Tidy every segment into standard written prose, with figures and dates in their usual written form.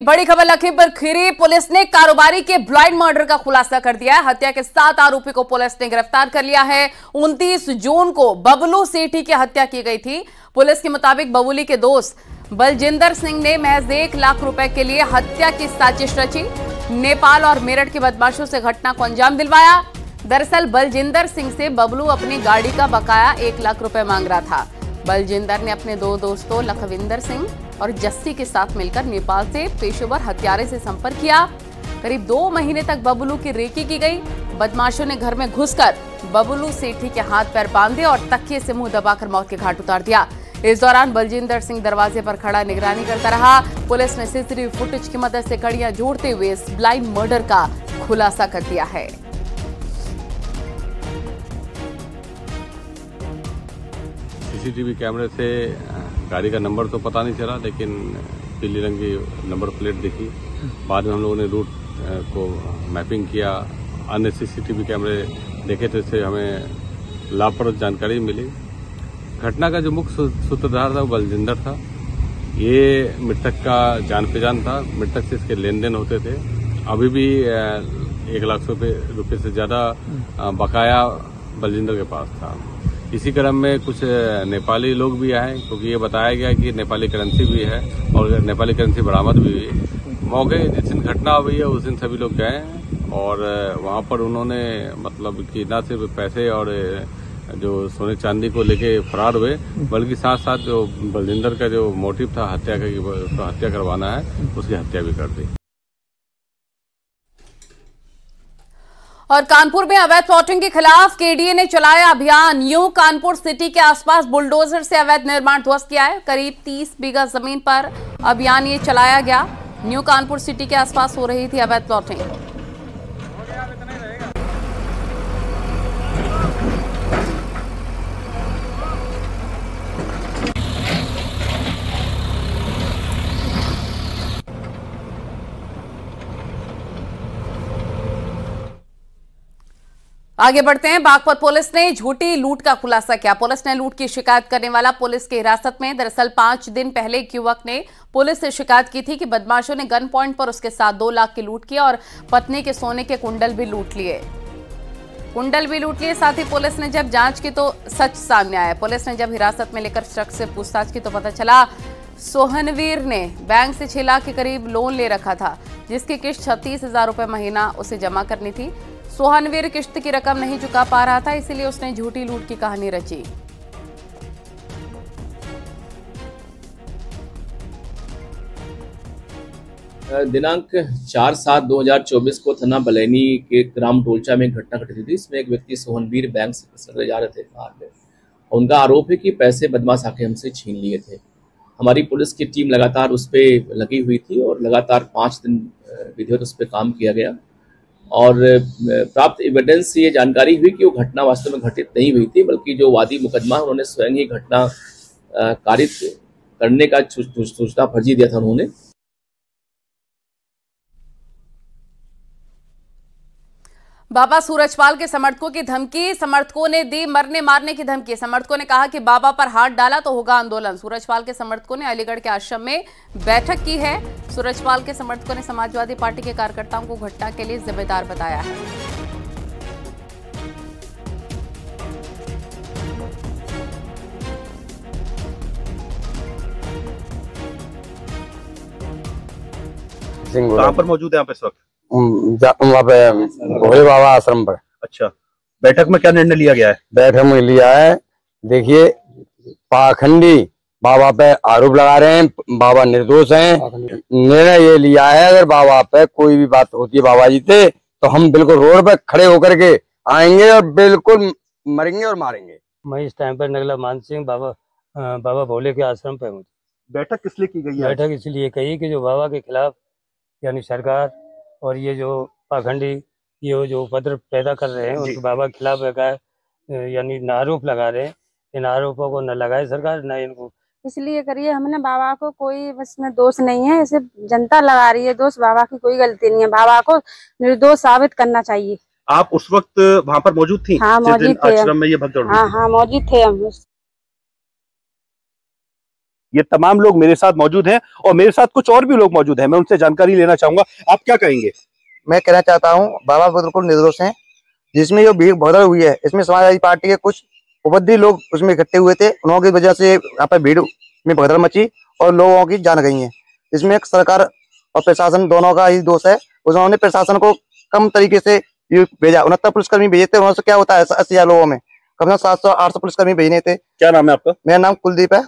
बड़ी खबर लखीमपुर खीरी पुलिस ने कारोबारी के ब्लाइंड मर्डर का खुलासा कर दिया है। हत्या के 7 आरोपी को पुलिस ने गिरफ्तार कर लिया है। 29 जून को बबलू सेठी की हत्या की गई थी। पुलिस के मुताबिक बबूली के दोस्त बलजिंदर सिंह ने महज 1 लाख रुपए के लिए हत्या की साजिश रची। नेपाल और मेरठ के बदमाशों से घटना को अंजाम दिलवाया। दरअसल बलजिंदर सिंह से बबलू अपनी गाड़ी का बकाया 1 लाख रुपए मांग रहा था। बलजिंदर ने अपने 2 दोस्तों लखविंदर सिंह और जस्सी के साथ मिलकर नेपाल से पेशेवर हत्यारे से संपर्क किया। करीब 2 महीने तक बबलू की रेकी की गई। बदमाशों ने घर में घुसकर बबलू सेठी के हाथ पैर बांधे और तकिए से मुंह दबाकर मौत के घाट उतार दिया। इस दौरान बलजिंदर सिंह दरवाजे पर खड़ा निगरानी करता रहा। पुलिस ने सीसीटीवी फुटेज की मदद से कड़ियां जोड़ते हुए इस ब्लाइंड मर्डर का खुलासा कर दिया है। सीसीटीवी कैमरे से गाड़ी का नंबर तो पता नहीं चला, लेकिन पीले रंग की नंबर प्लेट दिखी। बाद में हम लोगों ने रूट को मैपिंग किया, अन्य सीसीटीवी कैमरे देखे तो इससे हमें लाभप्रद जानकारी मिली। घटना का जो मुख्य सूत्रधार था वो बलजिंदर था। ये मृतक का जान पहचान था, मृतक से इसके लेन देन होते थे। अभी भी 1 लाख रुपए से ज्यादा बकाया बलजिंदर के पास था। इसी क्रम में कुछ नेपाली लोग भी आए, क्योंकि ये बताया गया कि नेपाली करेंसी भी है और नेपाली करेंसी बरामद भी हुई। मौके जिस दिन घटना हुई है उस दिन सभी लोग गए और वहाँ पर उन्होंने मतलब कि न सिर्फ पैसे और जो सोने चांदी को लेके फरार हुए, बल्कि साथ साथ जो बलजिंदर का जो मोटिव था हत्या करवाना है, उसकी हत्या भी कर दी। और कानपुर में अवैध प्लॉटिंग के खिलाफ केडीए ने चलाया अभियान। न्यू कानपुर सिटी के आसपास बुलडोजर से अवैध निर्माण ध्वस्त किया है। करीब 30 बीघा जमीन पर अभियान ये चलाया गया। न्यू कानपुर सिटी के आसपास हो रही थी अवैध प्लॉटिंग। आगे बढ़ते हैं। बागपत पुलिस ने झूठी लूट का खुलासा किया। पुलिस ने लूट की शिकायत करने वाला पुलिस की हिरासत में। दरअसल 5 दिन पहले एक युवक ने पुलिस से शिकायत की थी कि बदमाशों ने गन पॉइंट पर उसके साथ 2 लाख की लूट की और पत्नी के सोने के कुंडल भी लूट लिए। साथ ही पुलिस ने जब जांच की तो सच सामने आया। पुलिस ने जब हिरासत में लेकर शख्स से पूछताछ की तो पता चला सोहनवीर ने बैंक से 6 लाख के करीब लोन ले रखा था, जिसकी किस्त 36,000 रुपए महीना उसे जमा करनी थी। सोहनवीर किस्त की रकम नहीं चुका पा रहा था, इसीलिए उसने झूठी लूट की कहानी रची। दिनांक 4/7/2024 को थाना बलैनी के ग्राम डोलचा में एक घटना घटी थी। इसमें एक व्यक्ति सोहनवीर बैंक से जा रहे थे कार में। उनका आरोप है कि पैसे बदमाश आके हमसे छीन लिए थे। हमारी पुलिस की टीम लगातार उस पर लगी हुई थी और लगातार 5 दिन विधिवत उस पर काम किया गया और प्राप्त एविडेंस से ये जानकारी हुई कि वो घटना वास्तव में घटित नहीं हुई थी, बल्कि जो वादी मुकदमा उन्होंने स्वयं ही घटना कारित करने का सूचना फर्जी दिया था उन्होंने। बाबा सूरजपाल के समर्थकों की धमकी। समर्थकों ने दी मरने मारने की धमकी। समर्थकों ने कहा कि बाबा पर हाथ डाला तो होगा आंदोलन। सूरजपाल के समर्थकों ने अलीगढ़ के आश्रम में बैठक की है। सूरजपाल के समर्थकों ने समाजवादी पार्टी के कार्यकर्ताओं को घटना के लिए जिम्मेदार बताया है। कहाँ पर मौजूद है आप इस वक्त? वहाँ पे भोले बाबा आश्रम पर। अच्छा, बैठक में क्या निर्णय लिया गया है? बैठक में लिया है, देखिए पाखंडी बाबा पे आरोप लगा रहे हैं, बाबा निर्दोष हैं। निर्णय ये लिया है अगर बाबा पे कोई भी बात होती है बाबा जी से, तो हम बिल्कुल रोड पे खड़े होकर के आएंगे और बिल्कुल मरेंगे और मारेंगे। मैं इस टाइम पर नगला मान सिंह बाबा भोले के आश्रम पे हूँ। बैठक किस लिए की गई है? बैठक इसलिए कही कि जो बाबा के खिलाफ यानी सरकार और ये जो पाखंडी ये जो उपद्रव पैदा कर रहे हैं उनके बाबा के खिलाफ यानी आरोप लगा रहे हैं। इन आरोपों को न लगाए सरकार, न इनको इसलिए करिए। हमने बाबा को कोई इसमें दोष नहीं है, इसे जनता लगा रही है दोष। बाबा की कोई गलती नहीं है, बाबा को निर्दोष साबित करना चाहिए। आप उस वक्त वहाँ पर मौजूद थी? हाँ मौजूद थे। आश्रम में ये भगदड़? हाँ मौजूद थे हम। ये तमाम लोग मेरे साथ मौजूद हैं और मेरे साथ कुछ और भी लोग मौजूद हैं, मैं उनसे जानकारी लेना चाहूंगा। आप क्या कहेंगे? मैं कहना चाहता हूँ बाबा बिल्कुल निर्दोष हैं। जिसमें जो भीड़ भगदड़ हुई है इसमें समाजवादी पार्टी के कुछ उपद्रवी लोग उसमें इकट्ठे हुए थे, उन्हों की वजह से यहाँ पर भीड़ में भगदड़ मची और लोगों की जान गई है। इसमें सरकार और प्रशासन दोनों का ही दोष है। उन्होंने प्रशासन को कम तरीके से भेजा, 69 पुलिसकर्मी भेजे थे, उनसे क्या होता है 80,000 लोगों में कम से कम 700-800 पुलिसकर्मी भेजने थे। क्या नाम है आपका? मेरा नाम कुलदीप है।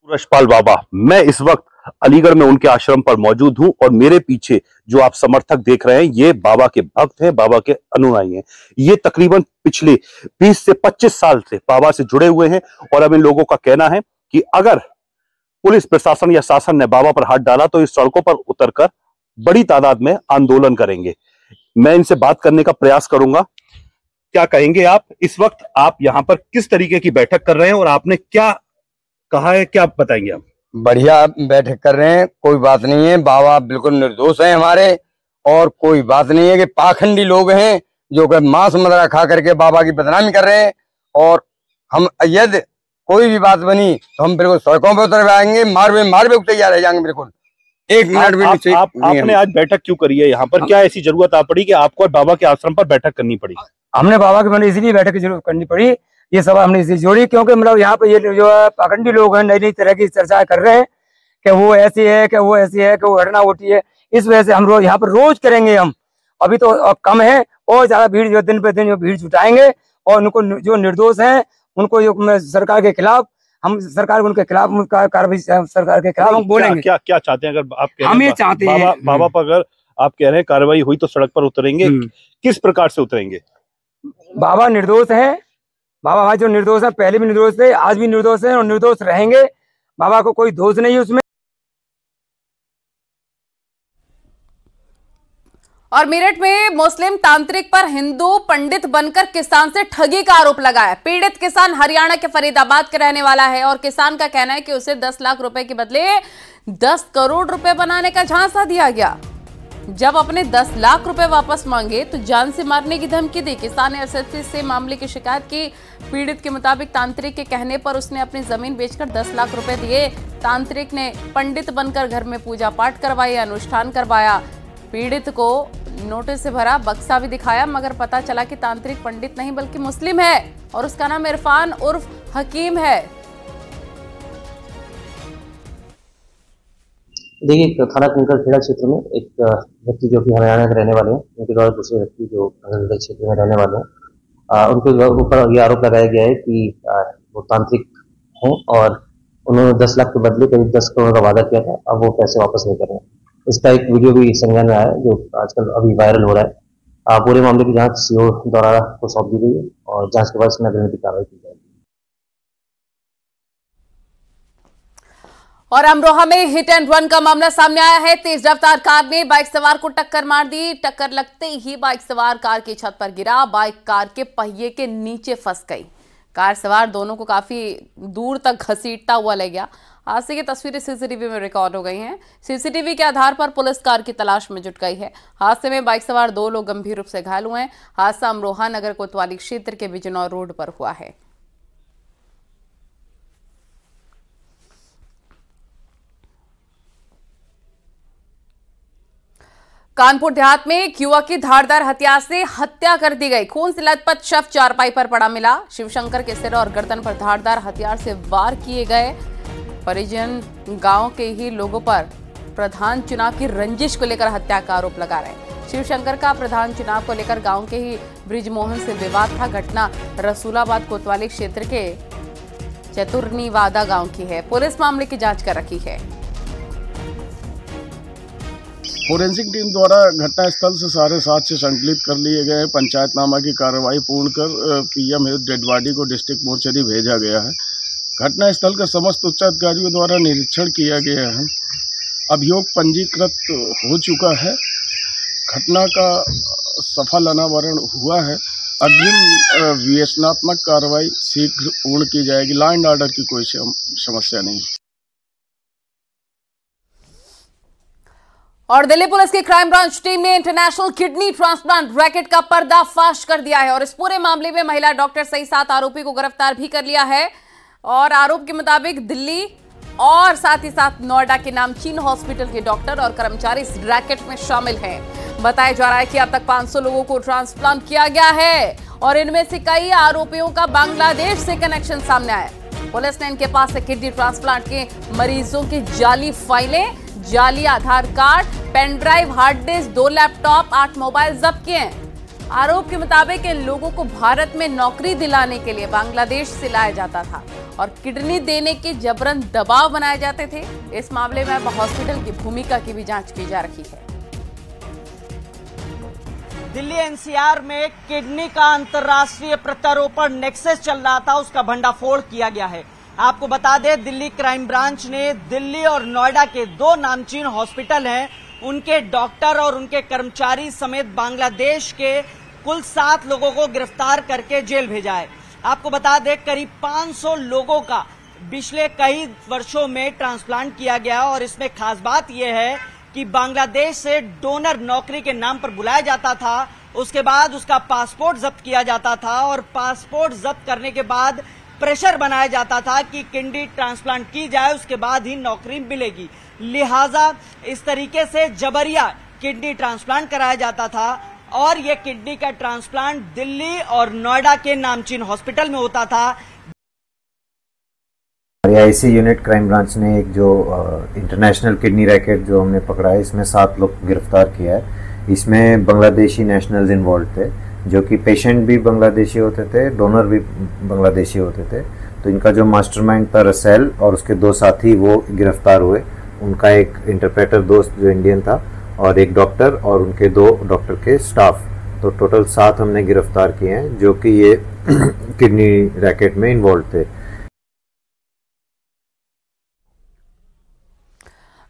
सूरजपाल बाबा, मैं इस वक्त अलीगढ़ में उनके आश्रम पर मौजूद हूं और मेरे पीछे जो आप समर्थक देख रहे हैं ये बाबा के भक्त हैं, बाबा के अनुयायी हैं। ये तकरीबन पिछले 20 से 25 साल से बाबा से जुड़े हुए हैं और अब इन लोगों का कहना है कि अगर पुलिस प्रशासन या शासन ने बाबा पर हाथ डाला तो इस सड़कों पर उतरकर बड़ी तादाद में आंदोलन करेंगे। मैं इनसे बात करने का प्रयास करूंगा। क्या कहेंगे आप? इस वक्त आप यहाँ पर किस तरीके की बैठक कर रहे हैं और आपने क्या कहा है, क्या बताएंगे आप? बढ़िया बैठक कर रहे हैं, कोई बात नहीं है। बाबा बिल्कुल निर्दोष हैं हमारे, और कोई बात नहीं है कि पाखंडी लोग हैं जो कि मांस मदिरा खा करके बाबा की बदनामी कर रहे हैं। और हम यदि कोई भी बात बनी तो हम बिल्कुल सड़कों पर उतर आएंगे, मार भी तैयार रह जाएंगे। बिल्कुल एक मिनट भी नहीं। आपने आज बैठक क्यों करी है यहाँ पर? क्या ऐसी जरूरत आ पड़ी कि आपको बाबा के आश्रम पर बैठक करनी पड़ी? हमने बाबा के मन इसलिए बैठक की जरूरत करनी पड़ी, ये सभा हमने इसलिए जोड़ी क्योंकि मतलब यहाँ पे ये जो पाखंडी लोग हैं नई तरह की चर्चा कर रहे हैं कि वो ऐसी है, कि वो ऐसी है, कि वो घटना होती है। इस वजह से हम रोज यहाँ पर रोज करेंगे। हम अभी तो कम है और ज्यादा भीड़ जो दिन पे दिन जो भीड़ जुटाएंगे और उनको जो निर्दोष हैं उनको जो सरकार के खिलाफ हम सरकार उनके खिलाफ कार्रवाई सरकार के खिलाफ हम बोलेंगे। क्या क्या चाहते हैं? अगर आप कह हम ये चाहते हैं बाबा पर अगर आप कह रहे हैं कार्रवाई हुई तो सड़क पर उतरेंगे, किस प्रकार से उतरेंगे? बाबा निर्दोष है। बाबा भाई जो निर्दोष है, पहले भी निर्दोष थे, आज भी निर्दोष है और निर्दोष रहेंगे। बाबा को कोई दोष नहीं है उसमें। और मेरठ में मुस्लिम तांत्रिक पर हिंदू पंडित बनकर किसान से ठगी का आरोप लगाया। पीड़ित किसान हरियाणा के फरीदाबाद के रहने वाला है और किसान का कहना है कि उसे 10 लाख रुपए के बदले 10 करोड़ रुपए बनाने का झांसा दिया गया। जब अपने 10 लाख रुपए वापस मांगे तो जान से मारने की धमकी दी। किसान ने एसएसपी से मामले की शिकायत की। पीड़ित के मुताबिक तांत्रिक के कहने पर उसने अपनी जमीन बेचकर 10 लाख रुपए दिए। तांत्रिक ने पंडित बनकर घर में पूजा पाठ करवाई, अनुष्ठान करवाया। पीड़ित को नोटिस से भरा बक्सा भी दिखाया, मगर पता चला कि तांत्रिक पंडित नहीं बल्कि मुस्लिम है और उसका नाम इरफान उर्फ हकीम है। देखिए, थाना कंकड़खेड़ा क्षेत्र में एक व्यक्ति जो कि हरियाणा के रहने वाले हैं, उनके द्वारा दूसरे व्यक्ति जो कंकड़खेड़ा क्षेत्र में रहने वाले हैं उनके ऊपर ये आरोप लगाया गया है कि वो तांत्रिक हैं और उन्होंने 10 लाख के बदले करीब 10 करोड़ का वादा किया था। अब वो पैसे वापस नहीं कर रहे हैं। इसका एक वीडियो भी संज्ञान में आया है जो आजकल अभी वायरल हो रहा है। पूरे मामले की जांच सीओ द्वारा को सौंप दी गई है और जांच के बाद इसमें अग्रिम कार्रवाई की जाएगी। और अमरोहा में हिट एंड रन का मामला सामने आया है। तेज रफ्तार कार ने बाइक सवार को टक्कर मार दी। टक्कर लगते ही बाइक सवार कार की छत पर गिरा। बाइक कार के पहिए के नीचे फंस गई। कार सवार दोनों को काफी दूर तक घसीटता हुआ ले गया। हादसे की तस्वीरें सीसीटीवी में रिकॉर्ड हो गई हैं। सीसीटीवी के आधार पर पुलिस कार की तलाश में जुट गई है। हादसे में बाइक सवार 2 लोग गंभीर रूप से घायल हुए हैं। हादसा अमरोहा नगर कोतवाली क्षेत्र के बिजनौर रोड पर हुआ है। कानपुर देहात में एक युवक की धारदार हथियार से हत्या कर दी गई। खून से लथपथ शव चारपाई पर पड़ा मिला। शिवशंकर के सिर और गर्दन पर धारदार हथियार से वार किए गए। परिजन गांव के ही लोगों पर प्रधान चुनाव की रंजिश को लेकर हत्या का आरोप लगा रहे हैं। शिवशंकर का प्रधान चुनाव को लेकर गांव के ही ब्रिजमोहन से विवाद था। घटना रसूलाबाद कोतवाली क्षेत्र के चतुर्नीवादा गांव की है। पुलिस मामले की जांच कर रही है। फोरेंसिक टीम द्वारा घटनास्थल से सारे साक्ष्य संकलित कर लिए गए। पंचायतनामा की कार्रवाई पूर्ण कर पीएम हेतु डेड बॉडी को डिस्ट्रिक्ट मोर्चरी भेजा गया है। घटनास्थल का समस्त उच्चाधिकारियों द्वारा निरीक्षण किया गया है। अभियोग पंजीकृत हो चुका है। घटना का सफल अनावरण हुआ है। अग्रिम विवेचनात्मक कार्रवाई शीघ्र पूर्ण की जाएगी। लॉ एंड ऑर्डर की कोई समस्या नहीं। और दिल्ली पुलिस की क्राइम ब्रांच टीम ने इंटरनेशनल किडनी ट्रांसप्लांट रैकेट का पर्दाफाश कर दिया है और इस पूरे मामले में महिला डॉक्टर सहित 7 आरोपी को गिरफ्तार भी कर लिया है। और आरोप के मुताबिक दिल्ली और साथ ही साथ नोएडा के नामचीन हॉस्पिटल के डॉक्टर और कर्मचारी इस रैकेट में शामिल हैं। बताया जा रहा है कि अब तक 500 लोगों को ट्रांसप्लांट किया गया है और इनमें से कई आरोपियों का बांग्लादेश से कनेक्शन सामने आया। पुलिस ने इनके पास से किडनी ट्रांसप्लांट के मरीजों की जाली फाइलें, जाली Aadhaar card, pen drive, hard disk, 2 laptop, 8 mobile जब्त किए हैं। आरोप के मुताबिक इन लोगों को भारत में नौकरी दिलाने के लिए बांग्लादेश से लाया जाता था और किडनी देने के जबरन दबाव बनाए जाते थे। इस मामले में अब हॉस्पिटल की भूमिका की भी जांच की जा रही है। दिल्ली एनसीआर में किडनी का अंतर्राष्ट्रीय प्रत्यारोपण नेक्सस चल रहा था, उसका भंडाफोड़ किया गया है। आपको बता दें, दिल्ली क्राइम ब्रांच ने दिल्ली और नोएडा के 2 नामचीन हॉस्पिटल हैं, उनके डॉक्टर और उनके कर्मचारी समेत बांग्लादेश के कुल 7 लोगों को गिरफ्तार करके जेल भेजा है। आपको बता दें, करीब 500 लोगों का पिछले कई वर्षों में ट्रांसप्लांट किया गया और इसमें खास बात यह है कि बांग्लादेश से डोनर नौकरी के नाम पर बुलाया जाता था, उसके बाद उसका पासपोर्ट जब्त किया जाता था और पासपोर्ट जब्त करने के बाद प्रेशर बनाया जाता था कि किडनी ट्रांसप्लांट की जाए, उसके बाद ही नौकरी मिलेगी। लिहाजा इस तरीके से जबरिया किडनी ट्रांसप्लांट कराया जाता था और यह किडनी का ट्रांसप्लांट दिल्ली और नोएडा के नामचीन हॉस्पिटल में होता था। आईसी यूनिट क्राइम ब्रांच ने एक जो इंटरनेशनल किडनी रैकेट जो हमने पकड़ा है, इसमें 7 लोग गिरफ्तार किया है। इसमें बांग्लादेशी नेशनल्स इन्वॉल्व थे, जो कि पेशेंट भी बांग्लादेशी होते थे, डोनर भी बांग्लादेशी होते थे। तो इनका जो मास्टरमाइंड था रसेल और उसके 2 साथी वो गिरफ्तार हुए। उनका एक इंटरप्रेटर दोस्त जो इंडियन था और एक डॉक्टर और उनके 2 डॉक्टर के स्टाफ। तो टोटल 7 हमने गिरफ्तार किए हैं जो कि ये किडनी रैकेट में इन्वॉल्व थे।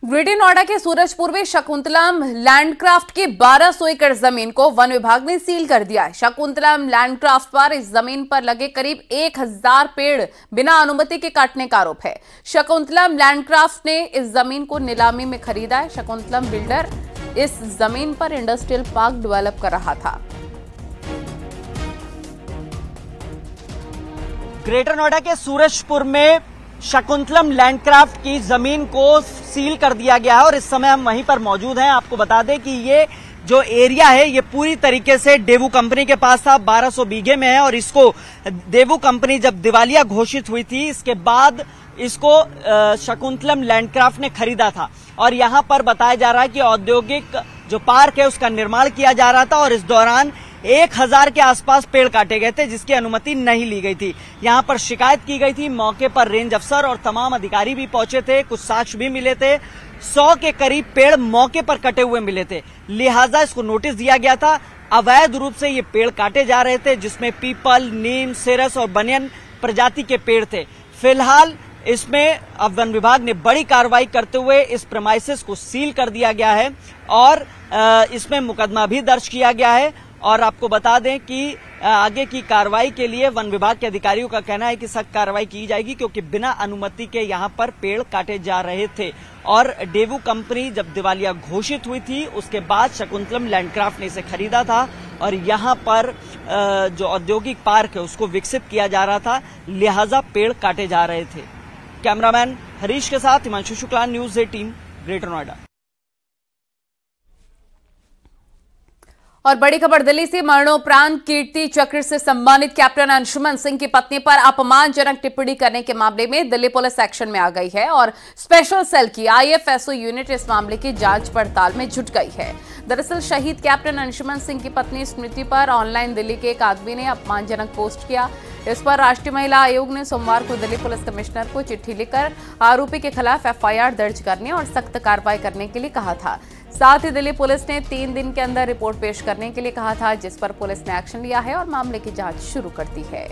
ग्रेटर नोएडा के सूरजपुर में शकुंतलम लैंडक्राफ्ट की 1200 एकड़ जमीन को वन विभाग ने सील कर दिया है। शकुंतलम लैंडक्राफ्ट पर इस जमीन पर लगे करीब 1000 पेड़ बिना अनुमति के काटने का आरोप है। शकुंतलम लैंडक्राफ्ट ने इस जमीन को नीलामी में खरीदा है। शकुंतलम बिल्डर इस जमीन पर इंडस्ट्रियल पार्क डेवलप कर रहा था। ग्रेटर नोएडा के सूरजपुर में शकुंतलम लैंडक्राफ्ट की जमीन को सील कर दिया गया है और इस समय हम वहीं पर मौजूद हैं। आपको बता दें कि ये जो एरिया है ये पूरी तरीके से डेवू कंपनी के पास था, 1200 बीघे में है और इसको डेवू कंपनी जब दिवालिया घोषित हुई थी इसके बाद इसको शकुंतलम लैंडक्राफ्ट ने खरीदा था और यहां पर बताया जा रहा है कि औद्योगिक जो पार्क है उसका निर्माण किया जा रहा था और इस दौरान 1000 के आसपास पेड़ काटे गए थे जिसकी अनुमति नहीं ली गई थी। यहां पर शिकायत की गई थी, मौके पर रेंज अफसर और तमाम अधिकारी भी पहुंचे थे, कुछ साक्ष्य भी मिले थे। 100 के करीब पेड़ मौके पर कटे हुए मिले थे, लिहाजा इसको नोटिस दिया गया था। अवैध रूप से ये पेड़ काटे जा रहे थे जिसमें पीपल, नीम, सिरस और बनियन प्रजाति के पेड़ थे। फिलहाल इसमें अब वन विभाग ने बड़ी कार्रवाई करते हुए इस प्रेमाइसेस को सील कर दिया गया है और इसमें मुकदमा भी दर्ज किया गया है। और आपको बता दें कि आगे की कार्रवाई के लिए वन विभाग के अधिकारियों का कहना है कि सख्त कार्रवाई की जाएगी क्योंकि बिना अनुमति के यहां पर पेड़ काटे जा रहे थे। और डेवू कंपनी जब दिवालिया घोषित हुई थी उसके बाद शकुंतलम लैंडक्राफ्ट ने इसे खरीदा था और यहां पर जो औद्योगिक पार्क है उसको विकसित किया जा रहा था, लिहाजा पेड़ काटे जा रहे थे। कैमरामैन हरीश के साथ हिमांशु शुक्ला, न्यूज 18, ग्रेटर नोएडा। और बड़ी खबर दिल्ली से, मरणोपरांत कीर्ति चक्र से सम्मानित कैप्टन अंशुमन सिंह की पत्नी पर अपमानजनक टिप्पणी करने के मामले में दिल्ली पुलिस एक्शन में आ गई है और स्पेशल सेल की आईएफएसओ यूनिट इस मामले की जांच पड़ताल में जुट गई है। दरअसल शहीद कैप्टन अंशुमन सिंह की पत्नी स्मृति पर ऑनलाइन दिल्ली के एक आदमी ने अपमानजनक पोस्ट किया। इस पर राष्ट्रीय महिला आयोग ने सोमवार को दिल्ली पुलिस कमिश्नर को चिट्ठी लिखकर आरोपी के खिलाफ एफआईआर दर्ज करने और सख्त कार्रवाई करने के लिए कहा था। साथ ही दिल्ली पुलिस ने 3 दिन के अंदर रिपोर्ट पेश करने के लिए कहा था, जिस पर पुलिस ने एक्शन लिया है और मामले की जांच शुरू कर दी है।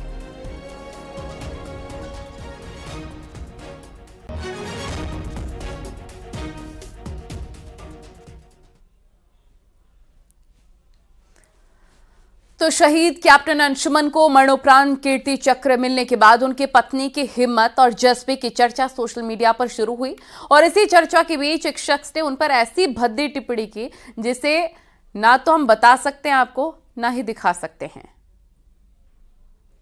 तो शहीद कैप्टन अंशुमन को मरणोपरांत कीर्ति चक्र मिलने के बाद उनकी पत्नी की हिम्मत और जज्बे की चर्चा सोशल मीडिया पर शुरू हुई और इसी चर्चा के बीच एक शख्स ने उन पर ऐसी भद्दी टिप्पणी की जिसे ना तो हम बता सकते हैं आपको, ना ही दिखा सकते हैं।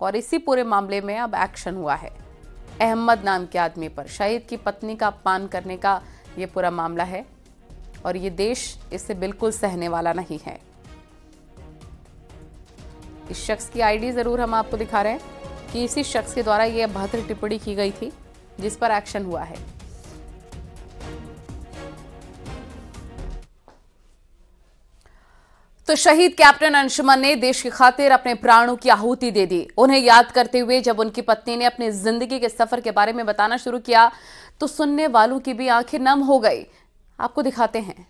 और इसी पूरे मामले में अब एक्शन हुआ है। अहमद नाम के आदमी पर शहीद की पत्नी का अपमान करने का यह पूरा मामला है और ये देश इसे बिल्कुल सहने वाला नहीं है। इस शख्स की आईडी जरूर हम आपको दिखा रहे हैं कि इसी शख्स के द्वारा यह अभद्र टिप्पणी की गई थी जिस पर एक्शन हुआ है। तो शहीद कैप्टन अंशुमन ने देश की खातिर अपने प्राणों की आहुति दे दी। उन्हें याद करते हुए जब उनकी पत्नी ने अपनी जिंदगी के सफर के बारे में बताना शुरू किया तो सुनने वालों की भी आंखें नम हो गई। आपको दिखाते हैं।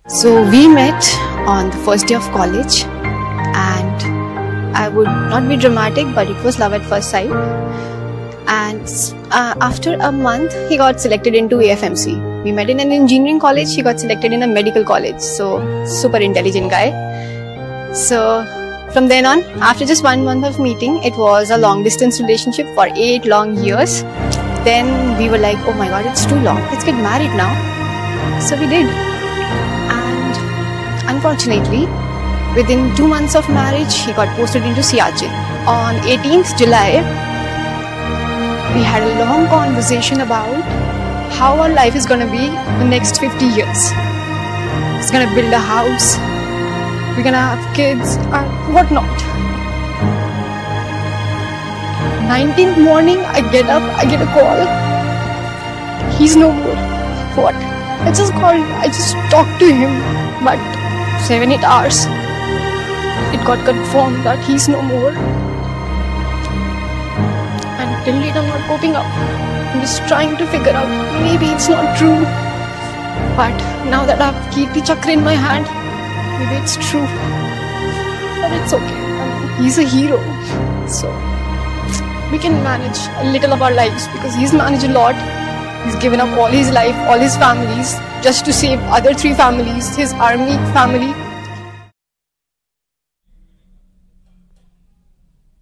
So we met on the first day of college and I would not be dramatic but it was love at first sight, and after a month he got selected into AFMC. We met in an engineering college, he got selected in a medical college, so super intelligent guy. So from then on, after just 1 month of meeting, it was a long distance relationship for 8 long years. Then we were like, oh my god, it's too long, let's get married now. So we did. Unfortunately, within 2 months of marriage, he got posted into Siachen. On 18th July, we had a long conversation about how our life is going to be the next 50 years. He's going to build a house, we're going to have kids and whatnot. 19th morning, I get up, I get a call. He's no more. What? I just talked to him, but 7-8 hours, it got confirmed that he's no more. And till date, I'm not coping up. I'm just trying to figure out, maybe it's not true. But now that I have Kirti Chakra in my hand, maybe it's true. But it's okay. He's a hero. So, we can manage a little of our lives because he's managed a lot. He's given up all his life, all his families, just to save other 3 families, his army family.